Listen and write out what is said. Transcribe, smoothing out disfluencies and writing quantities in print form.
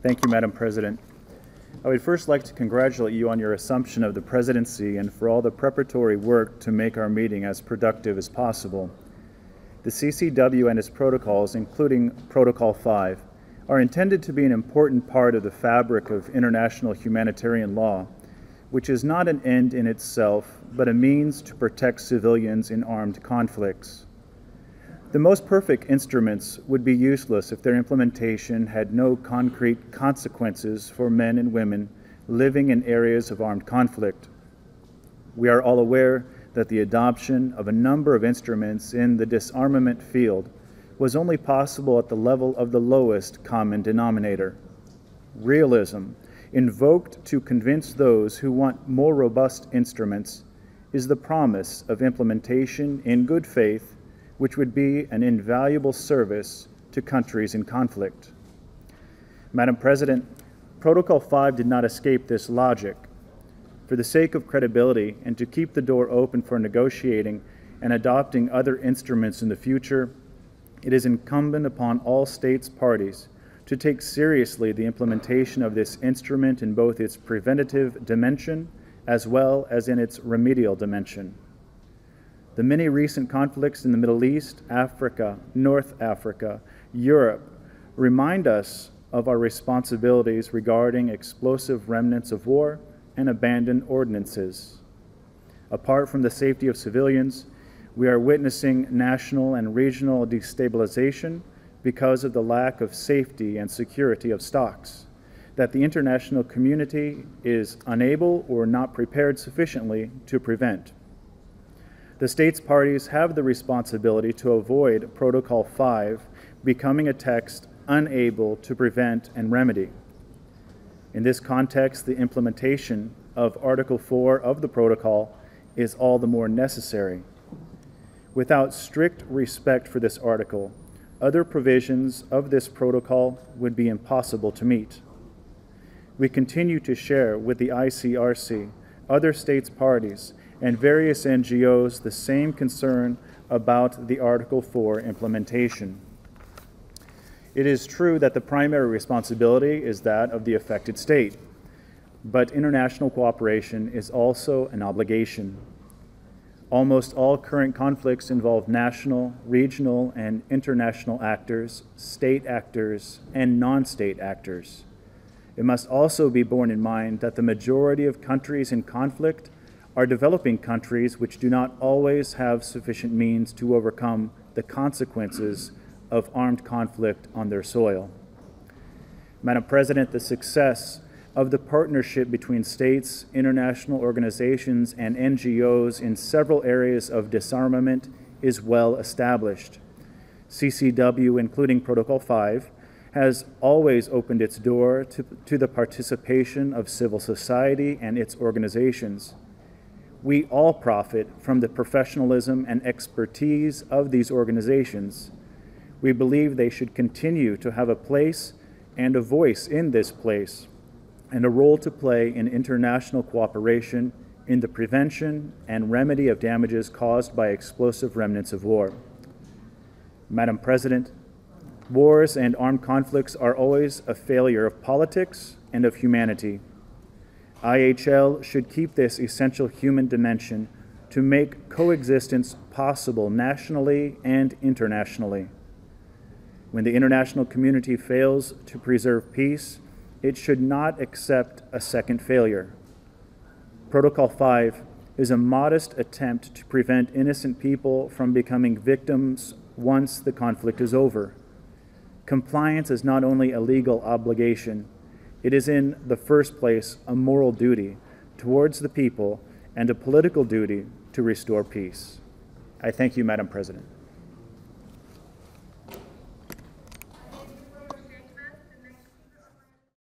Thank you, Madam President. I would first like to congratulate you on your assumption of the presidency and for all the preparatory work to make our meeting as productive as possible. The CCW and its protocols, including Protocol 5, are intended to be an important part of the fabric of international humanitarian law, which is not an end in itself, but a means to protect civilians in armed conflicts. The most perfect instruments would be useless if their implementation had no concrete consequences for men and women living in areas of armed conflict. We are all aware that the adoption of a number of instruments in the disarmament field was only possible at the level of the lowest common denominator. Realism, invoked to convince those who want more robust instruments, is the promise of implementation in good faith, which would be an invaluable service to countries in conflict. Madam President, Protocol 5 did not escape this logic. For the sake of credibility and to keep the door open for negotiating and adopting other instruments in the future, it is incumbent upon all states parties to take seriously the implementation of this instrument in both its preventative dimension as well as in its remedial dimension. The many recent conflicts in the Middle East, Africa, North Africa, Europe remind us of our responsibilities regarding explosive remnants of war and abandoned ordinances. Apart from the safety of civilians, we are witnessing national and regional destabilization because of the lack of safety and security of stocks that the international community is unable or not prepared sufficiently to prevent. The states parties have the responsibility to avoid Protocol 5 becoming a text unable to prevent and remedy. In this context, the implementation of Article 4 of the Protocol is all the more necessary. Without strict respect for this article, other provisions of this protocol would be impossible to meet. We continue to share with the ICRC, other states parties, and various NGOs the same concern about the Article 4 implementation. It is true that the primary responsibility is that of the affected state, but international cooperation is also an obligation. Almost all current conflicts involve national, regional, and international actors, state actors, and non-state actors. It must also be borne in mind that the majority of countries in conflict are developing countries which do not always have sufficient means to overcome the consequences of armed conflict on their soil. Madam President, the success of the partnership between states, international organizations, and NGOs in several areas of disarmament is well established. CCW, including Protocol 5, has always opened its door to the participation of civil society and its organizations. We all profit from the professionalism and expertise of these organizations. We believe they should continue to have a place and a voice in this place, and a role to play in international cooperation in the prevention and remedy of damages caused by explosive remnants of war. Madam President, wars and armed conflicts are always a failure of politics and of humanity. IHL should keep this essential human dimension to make coexistence possible nationally and internationally. When the international community fails to preserve peace, it should not accept a second failure. Protocol 5 is a modest attempt to prevent innocent people from becoming victims once the conflict is over. Compliance is not only a legal obligation, it is in the first place a moral duty towards the people and a political duty to restore peace. I thank you, Madam President.